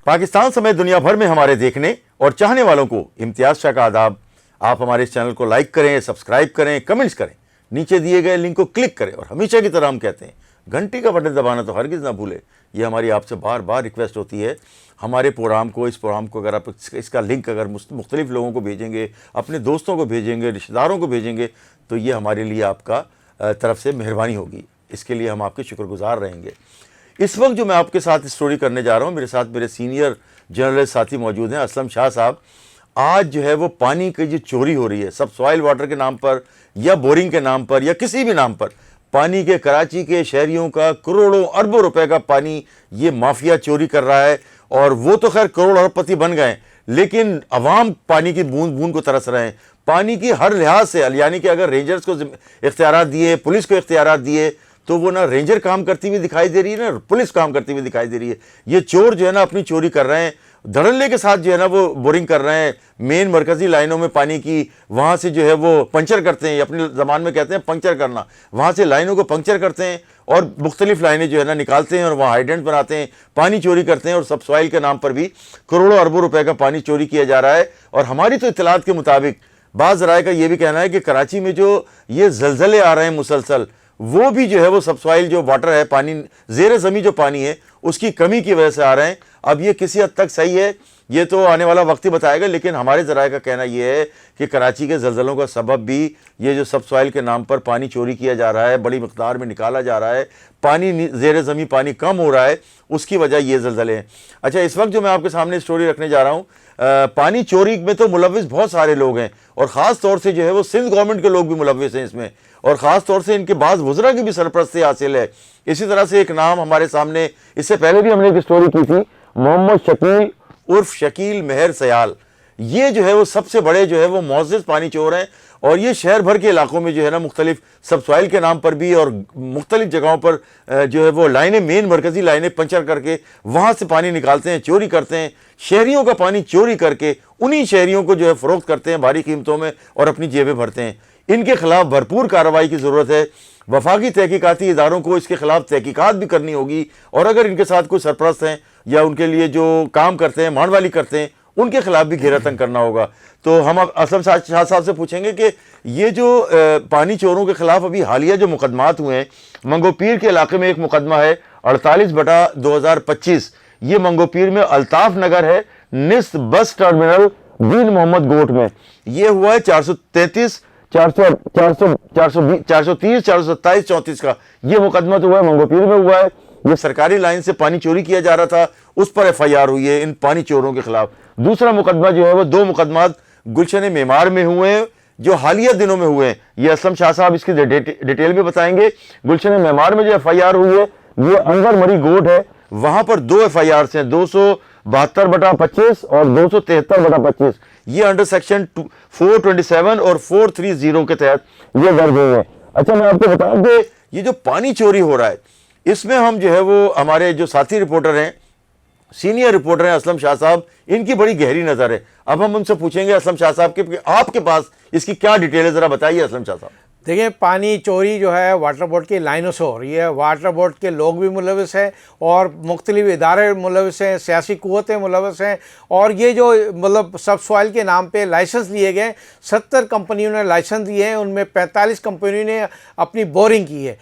पाकिस्तान समेत दुनिया भर में हमारे देखने और चाहने वालों को इम्तियाज शाह का आदाब। आप हमारे इस चैनल को लाइक करें, सब्सक्राइब करें, कमेंट्स करें, नीचे दिए गए लिंक को क्लिक करें और हमेशा की तरह हम कहते हैं घंटी का बटन दबाना तो हरगिज़ ना भूलें। ये हमारी आपसे बार बार रिक्वेस्ट होती है। हमारे प्रोग्राम को, इस प्रोग्राम को अगर आप इसका लिंक अगर मुख्तलिफ लोगों को भेजेंगे, अपने दोस्तों को भेजेंगे, रिश्तेदारों को भेजेंगे, तो ये हमारे लिए आपका तरफ से मेहरबानी होगी। इसके लिए हम आपके शुक्रगुजार रहेंगे। इस वक्त जो मैं आपके साथ स्टोरी करने जा रहा हूँ, मेरे साथ मेरे सीनियर जर्नलिस्ट साथी मौजूद हैं, असलम शाह साहब। आज जो है वो पानी की जो चोरी हो रही है, सब सॉइल वाटर के नाम पर या बोरिंग के नाम पर या किसी भी नाम पर, पानी के कराची के शहरियों का करोड़ों अरबों रुपए का पानी ये माफिया चोरी कर रहा है। और वो तो खैर करोड़ अरबपति बन गए, लेकिन अवाम पानी की बूंद बूंद को तरस रहे हैं। पानी की हर लिहाज से, यानी कि अगर रेंजर्स को इख्तियारात दिए, पुलिस को इख्तियारात दिए, तो वो ना रेंजर काम करती हुई दिखाई दे रही है, ना पुलिस काम करती हुई दिखाई दे रही है। ये चोर जो है ना अपनी चोरी कर रहे हैं, धड़ल्ले के साथ जो है ना वो बोरिंग कर रहे हैं। मेन मरकजी लाइनों में पानी की, वहाँ से जो है वो पंचर करते हैं, अपनी ज़बान में कहते हैं पंचर करना, वहाँ से लाइनों को पंचर करते हैं और मुख्तलिफ लाइनें जो है ना निकालते हैं और वहाँ हाइडेंट बनाते हैं, पानी चोरी करते हैं। और सब सॉइल के नाम पर भी करोड़ों अरबों रुपए का पानी चोरी किया जा रहा है। और हमारी तो इत्तलात के मुताबिक बाज़ राय का ये भी कहना है कि कराची में जो ये जलजले आ रहे हैं मुसलसल, वो भी जो है वो सब सॉइल जो वाटर है, पानी ज़ेर ज़मीन जो पानी है, उसकी कमी की वजह से आ रहे हैं। अब ये किसी हद तक सही है, ये तो आने वाला वक्त ही बताएगा, लेकिन हमारे ज़राए का कहना ये है कि कराची के ज़लज़लों का सबब भी ये जो सब सॉइल के नाम पर पानी चोरी किया जा रहा है, बड़ी मकदार में निकाला जा रहा है, पानी ज़ेर ज़मीन पानी कम हो रहा है, उसकी वजह ये ज़लज़ले हैं। अच्छा, इस वक्त जो मैं आपके सामने स्टोरी रखने जा रहा हूँ, पानी चोरी में तो मुलव्विस बहुत सारे लोग हैं और ख़ास तौर से जो है वो सिंध गवर्नमेंट के लोग भी मुलव्विस हैं इसमें, और ख़ास तौर से इनके बाज़ वज़रा की भी सरपरस्ती हासिल है। इसी तरह से एक नाम हमारे सामने, इससे पहले भी हमने एक स्टोरी की थी, मोहम्मद शकील उर्फ शकील मेहर सयाल। ये जो है वो सबसे बड़े जो है वो मुअज़्ज़ज़ पानी चोर हैं और ये शहर भर के इलाकों में जो है ना मुख्तलिफ सब सॉइल के नाम पर भी और मुख्तलिफ जगहों पर जो है वो लाइनें, मेन मरकज़ी लाइनें पंचर करके वहाँ से पानी निकालते हैं, चोरी करते हैं। शहरियों का पानी चोरी करके उन्हीं शहरियों को जो है फ़रोख्त करते हैं भारी कीमतों में और अपनी जेबें भरते हैं। इनके खिलाफ भरपूर कार्रवाई की ज़रूरत है। वफाकी तहकीकाती इदारों को इसके खिलाफ तहकीकात भी करनी होगी, और अगर इनके साथ कोई सरपरस्त हैं या उनके लिए जो काम करते हैं, मानवाली करते हैं, उनके खिलाफ भी घेरा तंग करना होगा। तो हम असलम शाह साहब से पूछेंगे कि ये जो पानी चोरों के खिलाफ अभी हालिया जो मुकदमात हुए हैं, मंगोपीर के इलाके में एक मुकदमा है 48/2025, ये मंगोपीर में अल्ताफ नगर है, निस्त बस टर्मिनल दीन मोहम्मद गोट में। ये हुआ है 433, 430, 427, 34 का ये मुकदमा तो हुआ है, मंगोपीर में हुआ है। ये सरकारी लाइन से पानी चोरी किया जा रहा था, उस पर FIR हुई है इन पानी चोरों के खिलाफ। दूसरा मुकदमा जो है वो 2 मुकदमात गुलशन मेमार में हुए हैं जो हालिया दिनों में हुए हैं। ये असलम शाह साहब इसकी डिटेल में बताएंगे। गुलशन मेमार में जो FIR हुई है ये अंदर मरी गोट है, वहां पर 2 FIRs हैं, 272/25 और 273/25। ये अंडर सेक्शन 427 और 430 के तहत ये दर्ज हुए हैं। अच्छा, मैं आपको बता दूं ये जो पानी चोरी हो रहा है, इसमें हम जो है वो हमारे जो साथी रिपोर्टर हैं, सीनियर रिपोर्टर हैं असलम शाह साहब, इनकी बड़ी गहरी नज़र है। अब हम उनसे पूछेंगे असलम शाह साहब के आपके पास इसकी क्या डिटेल है, ज़रा बताइए असलम शाह साहब। देखिए, पानी चोरी जो है वाटर बोर्ड की लाइनों से हो रही है। वाटर बोर्ड के लोग भी मुलविस हैं और मुख्तलिफ इदारे मुलविस हैं, सियासी कुव्वतें मुलविस हैं। और ये जो मतलब सब सॉइल के नाम पे लाइसेंस लिए गए, 70 कंपनियों ने लाइसेंस दिए हैं, उनमें 45 कंपनियों ने अपनी बोरिंग की है।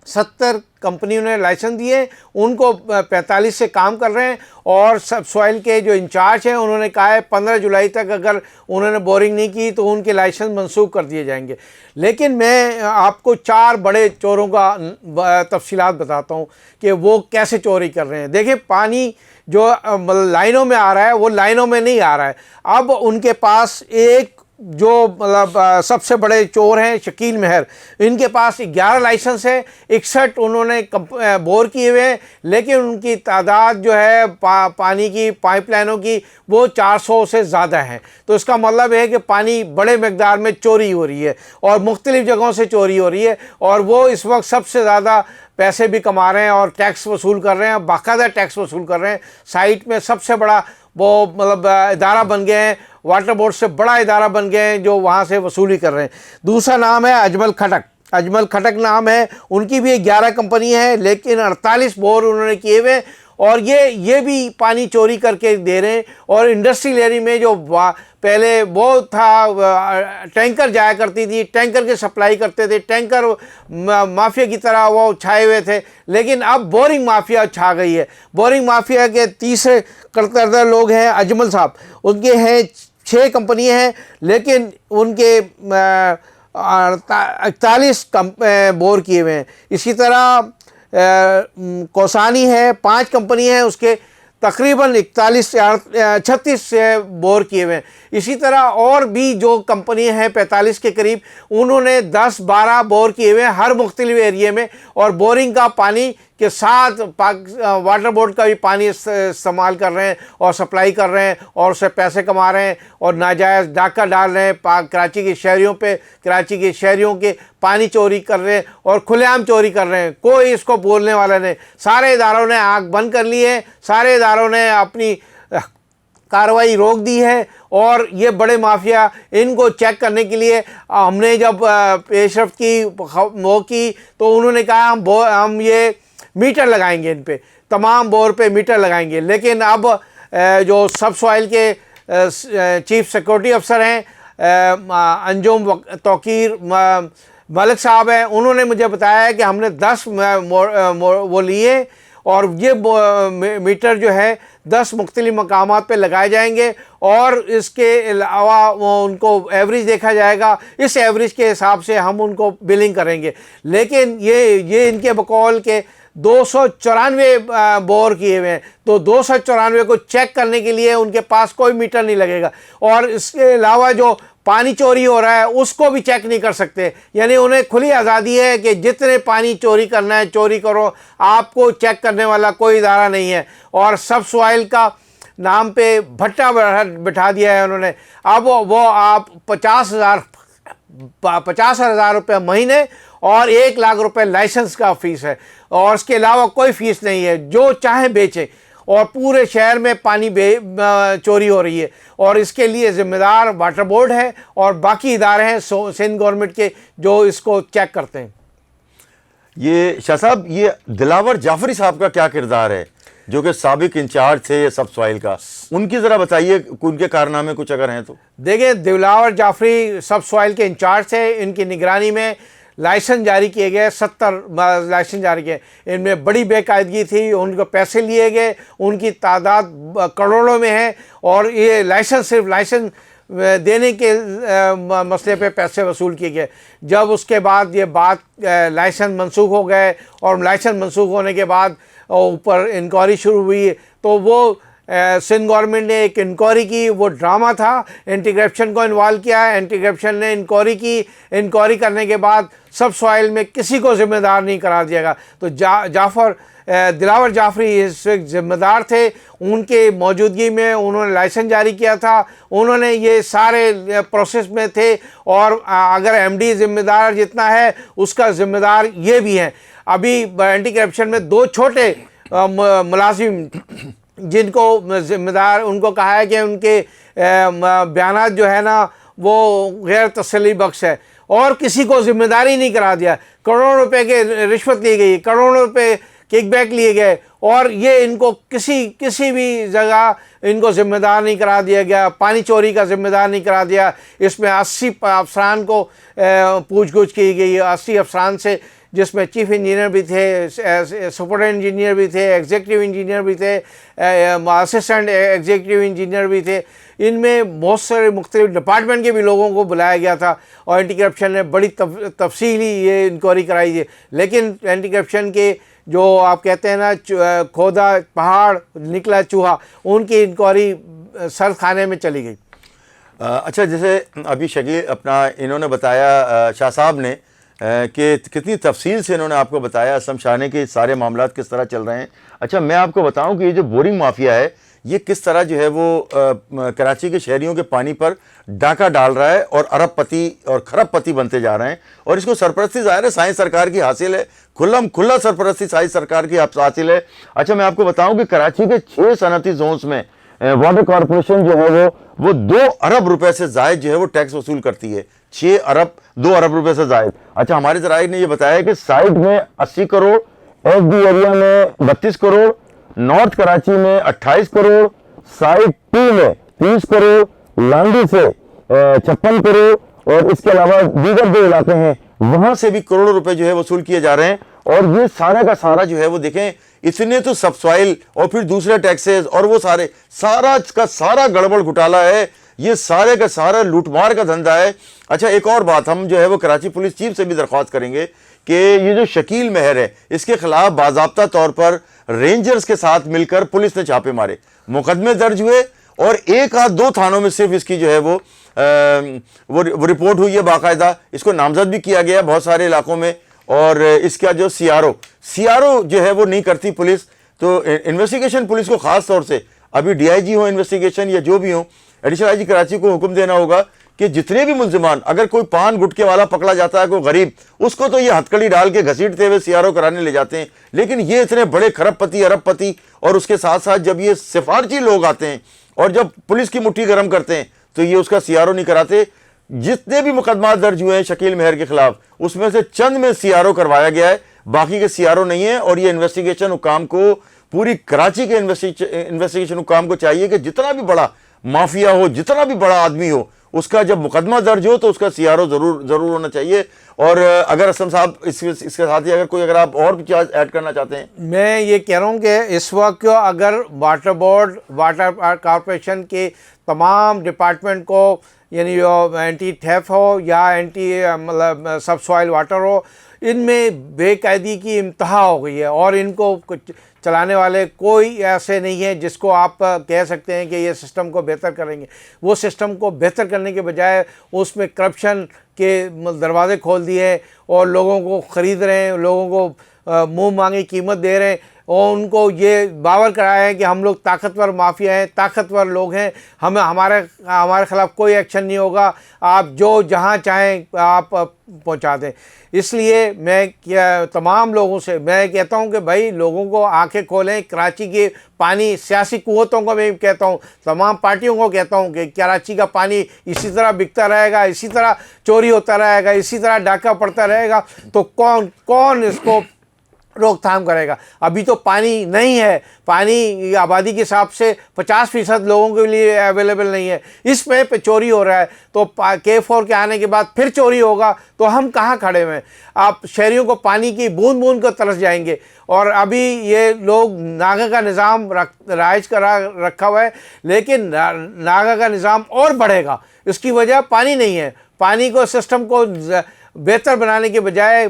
70 कंपनियों ने लाइसेंस दिए, उनको 45 से काम कर रहे हैं। और सब सॉइल के जो इंचार्ज हैं उन्होंने कहा है 15 जुलाई तक अगर उन्होंने बोरिंग नहीं की तो उनके लाइसेंस मनसूख कर दिए जाएंगे। लेकिन मैं आपको 4 बड़े चोरों का तफसीलात बताता हूँ कि वो कैसे चोरी कर रहे हैं। देखिए, पानी जो लाइनों में आ रहा है वो लाइनों में नहीं आ रहा है। अब उनके पास एक जो मतलब सबसे बड़े चोर हैं शकील मेहर, इनके पास 11 लाइसेंस है, 61 उन्होंने बोर किए हुए हैं, लेकिन उनकी तादाद जो है पानी की पाइपलाइनों की वो 400 से ज़्यादा है। तो इसका मतलब है कि पानी बड़े मकदार में चोरी हो रही है और मुख्तलिफ़ जगहों से चोरी हो रही है। और वो इस वक्त सबसे ज़्यादा पैसे भी कमा रहे हैं और टैक्स वसूल कर रहे हैं, बाकायदा टैक्स वसूल कर रहे हैं। साइट में सबसे बड़ा वो मतलब इदारा बन गए हैं, वाटर बोर्ड से बड़ा इदारा बन गए हैं जो वहाँ से वसूली कर रहे हैं। दूसरा नाम है अजमल खटक। अजमल खटक नाम है, उनकी भी 11 कंपनी है, लेकिन 48 बोर उन्होंने किए हुए और ये भी पानी चोरी करके दे रहे हैं। और इंडस्ट्रियल एरिया में जो पहले वो था, टैंकर जाया करती थी, टैंकर के सप्लाई करते थे, टैंकर माफिया की तरह वो छाए हुए थे, लेकिन अब बोरिंग माफिया छा गई है। बोरिंग माफिया के तीसरे करदार लोग हैं अजमल साहब, उनके हैं 6 कंपनी हैं, लेकिन उनके 41 बोर किए हुए हैं। इसी तरह कोसानी है, 5 कंपनी है, उसके तकरीबन 36 से बोर किए हुए हैं। इसी तरह और भी जो कंपनी है 45 के करीब, उन्होंने 10-12 बोर किए हुए हैं हर मुख्तलिफ एरिए में, और बोरिंग का पानी के साथ वाटर बोर्ड का भी पानी इस्तेमाल कर रहे हैं और सप्लाई कर रहे हैं और उससे पैसे कमा रहे हैं और नाजायज़ डाका डाल रहे हैं कराची के शहरियों पे, कराची के शहरियों के पानी चोरी कर रहे हैं और खुलेआम चोरी कर रहे हैं। कोई इसको बोलने वाला नहीं। सारे इदारों ने आँख बंद कर ली है, सारे इदारों ने अपनी कार्रवाई रोक दी है, और ये बड़े माफिया, इनको चेक करने के लिए हमने जब पेशरफ की वो की तो उन्होंने कहा हम ये मीटर लगाएंगे, इन पे तमाम बोर पे मीटर लगाएंगे। लेकिन अब जो सब सॉइल के चीफ सिक्योरिटी अफसर हैं अंजुम तौकीर मलिक साहब हैं, उन्होंने मुझे बताया कि हमने 10 वो लिए, और ये मीटर जो है 10 मुख्तलिफ मकामात पे लगाए जाएंगे, और इसके अलावा उनको एवरेज देखा जाएगा। इस एवरेज के हिसाब से हम उनको बिलिंग करेंगे। लेकिन ये इनके बकौल के 294 बोर किए हुए हैं, तो 294 को चेक करने के लिए उनके पास कोई मीटर नहीं लगेगा, और इसके अलावा जो पानी चोरी हो रहा है उसको भी चेक नहीं कर सकते। यानी उन्हें खुली आज़ादी है कि जितने पानी चोरी करना है चोरी करो, आपको चेक करने वाला कोई इदारा नहीं है। और सब सॉइल का नाम पे भट्टा बिठा दिया है उन्होंने। अब वो आप 50,000 रुपये महीने और 1 लाख रुपए लाइसेंस का फीस है, और इसके अलावा कोई फीस नहीं है। जो चाहे बेचें, और पूरे शहर में पानी चोरी हो रही है, और इसके लिए ज़िम्मेदार वाटर बोर्ड है और बाकी इदारे हैं सिंध गवर्नमेंट के जो इसको चेक करते हैं। ये शाह साहब, ये दिलावर जाफरी साहब का क्या किरदार है, जो कि साबिक इंचार्ज थे सब सॉइल का? उनकी ज़रा बताइए, उनके कारनामे कुछ अगर हैं तो। देखिए, दिलावर जाफरी सब सॉइल के इंचार्ज थे। इनकी निगरानी में लाइसेंस जारी किए गए, 70 लाइसेंस जारी किए। इनमें बड़ी बेकायदगी थी, उनको पैसे लिए गए, उनकी तादाद करोड़ों में है, और ये लाइसेंस सिर्फ लाइसेंस देने के मसले पे पैसे वसूल किए गए। जब उसके बाद ये बात लाइसेंस मनसूख हो गए, और लाइसेंस मनसूख होने के बाद ऊपर इंक्वायरी शुरू हुई, तो वो सिंध गवर्नमेंट ने एक इंक्वायरी की। वो ड्रामा था, एंटी करप्शन को इन्वॉल्व किया, एंटी करप्शन ने इंक्वायरी की। इंक्वायरी करने के बाद सब सॉइल में किसी को ज़िम्मेदार नहीं करार दिया गया। तो दिलावर जाफरी इस ज़िम्मेदार थे। उनके मौजूदगी में उन्होंने लाइसेंस जारी किया था, उन्होंने ये सारे प्रोसेस में थे, और अगर एमडी ज़िम्मेदार जितना है उसका ज़िम्मेदार ये भी हैं। अभी एंटी करप्शन में 2 छोटे मुलाजिम जिनको ज़िम्मेदार, उनको कहा है कि उनके बयानात जो है ना वो गैर तसल्ली बख्श है, और किसी को ज़िम्मेदारी नहीं करा दिया। करोड़ों रुपए के रिश्वत ली गई, करोड़ों रुपए किकबैक लिए गए, और ये इनको किसी भी जगह इनको ज़िम्मेदार नहीं करा दिया गया। पानी चोरी का ज़िम्मेदार नहीं करा दिया। इसमें 80 अफसरान को पूछ-गुछ की गई, 80 अफसरान से, जिसमें चीफ इंजीनियर भी थे, सुपर इंजीनियर भी थे, एग्जीक्यूटिव इंजीनियर भी थे, असिस्टेंट एग्जीक्यूटिव इंजीनियर भी थे। इनमें बहुत सारे मुख्तलिफ डिपार्टमेंट के भी लोगों को बुलाया गया था, और एंटी करप्शन ने बड़ी तफसीली ये इंक्वायरी कराई थी। लेकिन एंटी करप्शन के जो आप कहते हैं ना खोदा पहाड़ निकला चूहा, उनकी इंक्वायरी सर्द खाने में चली गई। अच्छा, जैसे अभी शकील अपना इन्होंने बताया, शाह साहब ने, कि कितनी तफसील से इन्होंने आपको बताया असम शाहने के सारे मामलात किस तरह चल रहे हैं। अच्छा, मैं आपको बताऊं कि ये जो बोरिंग माफिया है, ये किस तरह जो है वो कराची के शहरियों के पानी पर डाका डाल रहा है, और अरबपति और खरबपति बनते जा रहे हैं। और इसको सरपरस्ती ज़ाहिर है साइंस सरकार की हासिल है, खुला सरपरस्ती साइंस सरकार की हासिल है। अच्छा, मैं आपको बताऊं कि कराची के 6 सनती जोन्स में वाटर कॉरपोरेशन जो है वो 2 अरब रुपए से जायद जो है वो टैक्स वसूल करती है। 2 अरब रुपए से जायद। अच्छा, हमारे ज़राए ने ये बताया कि साइड में 80 करोड़, एफडी एरिया में 32 करोड़, नॉर्थ कराची में 28 करोड़, साइड 2 में 30 करोड़, लांडी से 56 करोड़ और इसके अलावा दीगर जो इलाके हैं वहां से भी करोड़ों रुपए जो है वसूल किए जा रहे हैं। और ये सारा का सारा जो है वो देखें, इतने तो सबसॉइल और फिर दूसरे टैक्सेस और वो सारा का सारा गड़बड़ घोटाला है। ये सारे का सारा लूटमार का धंधा है। अच्छा, एक और बात, हम जो है वो कराची पुलिस चीफ से भी दरख्वास्त करेंगे कि ये जो शकील महर है इसके खिलाफ बाज़ाब्ता तौर पर रेंजर्स के साथ मिलकर पुलिस ने छापे मारे, मुकदमे दर्ज हुए और 1 आध 2 थानों में सिर्फ इसकी जो है वो रिपोर्ट हुई है बाकायदा। इसको नामजद भी किया गया बहुत सारे इलाकों में। और इसका जो सीआरओ जो है वो नहीं करती पुलिस, तो इन्वेस्टिगेशन पुलिस को खास तौर से अभी डीआईजी हो इन्वेस्टिगेशन या जो भी हो, एडिशनल आईजी कराची को हुक्म देना होगा कि जितने भी मुल्जिमान, अगर कोई पान गुटके वाला पकड़ा जाता है, कोई गरीब, उसको तो ये हथकड़ी डाल के घसीटते हुए सीआरओ कराने ले जाते हैं। लेकिन ये इतने बड़े खरबपति अरबपति और उसके साथ साथ जब ये सिफारशी लोग आते हैं और जब पुलिस की मुट्ठी गर्म करते हैं तो ये उसका सीआरओ नहीं कराते। जितने भी मुकदमा दर्ज हुए हैं शकील महर के खिलाफ, उसमें से चंद में सीआरओ करवाया गया है, बाकी के सीआरओ नहीं है। और ये इन्वेस्टिगेशन हुकाम को, पूरी कराची के इन्वेस्टिगेशन हुकाम को चाहिए कि जितना भी बड़ा माफिया हो, जितना भी बड़ा आदमी हो, उसका जब मुकदमा दर्ज हो तो उसका सीआरओ जरूर होना चाहिए। और अगर असम साहब इसके साथ ही अगर आप और भी चीज ऐड करना चाहते हैं। मैं ये कह रहा हूँ कि इस वक्त अगर वाटर बोर्ड, वाटर कॉरपोरेशन के तमाम डिपार्टमेंट को, यानी जो एंटी थेफ्ट हो या एंटी मतलब सब सॉइल वाटर हो, इनमें बेकायदी की इंतहा हो गई है और इनको चलाने वाले कोई ऐसे नहीं है जिसको आप कह सकते हैं कि ये सिस्टम को बेहतर करेंगे। वो सिस्टम को बेहतर करने के बजाय उसमें करप्शन के दरवाजे खोल दिए और लोगों को ख़रीद रहे हैं, लोगों को मुंह मांगी कीमत दे रहे हैं और उनको ये बावर कराया है कि हम लोग ताकतवर माफिया हैं, ताकतवर लोग हैं, हमारे ख़िलाफ़ कोई एक्शन नहीं होगा, आप जो जहाँ चाहें आप पहुँचा दें। इसलिए मैं तमाम लोगों से मैं कहता हूं कि भाई लोगों को आंखें खोलें। कराची के पानी, सियासी कुव्वतों को मैं कहता हूं, तमाम पार्टियों को कहता हूं कि कराची का पानी इसी तरह बिकता रहेगा, इसी तरह चोरी होता रहेगा, इसी तरह डाका पड़ता रहेगा तो कौन इसको रोकथाम करेगा। अभी तो पानी नहीं है, पानी आबादी के हिसाब से 50% लोगों के लिए अवेलेबल नहीं है, इस पे चोरी हो रहा है। तो K4 के आने के बाद फिर चोरी होगा तो हम कहाँ खड़े हुए हैं। आप शहरियों को पानी की बूंद बूंद को तरस जाएंगे। और अभी ये लोग नागा का निज़ाम राइज करा रखा हुआ है, लेकिन नागा का निज़ाम और बढ़ेगा। इसकी वजह पानी नहीं है। पानी को, सिस्टम को बेहतर बनाने के बजाय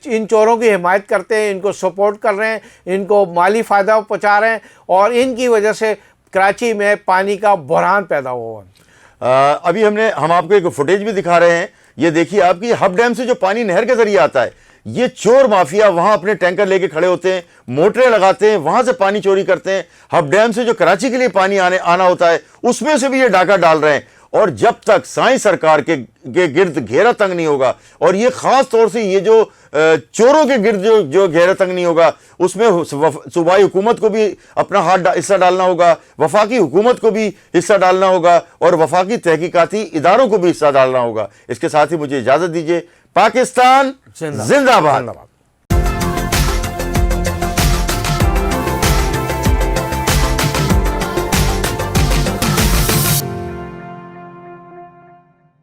इन चोरों की हिमायत करते हैं, इनको सपोर्ट कर रहे हैं, इनको माली फ़ायदा पहुँचा रहे हैं और इनकी वजह से कराची में पानी का बहरान पैदा हुआ है। अभी हम आपको एक फुटेज भी दिखा रहे हैं। ये देखिए, आपकी हब डैम से जो पानी नहर के जरिए आता है, ये चोर माफिया वहां अपने टैंकर लेके खड़े होते हैं, मोटरें लगाते हैं, वहां से पानी चोरी करते हैं। हब डैम से जो कराची के लिए पानी आना होता है, उसमें से भी ये डाका डाल रहे हैं। और जब तक साईं सरकार के गिर्द घेरा तंग नहीं होगा, और ये खास तौर से ये जो चोरों के गिर्द जो घेरा तंग नहीं होगा, उसमें सूबाई हुकूमत को भी अपना हिस्सा डालना होगा, वफाकी हुकूमत को भी हिस्सा डालना होगा और वफाकी तहकीकाती इदारों को भी हिस्सा डालना होगा। इसके साथ ही मुझे इजाजत दीजिए। पाकिस्तान जिंदाबाद।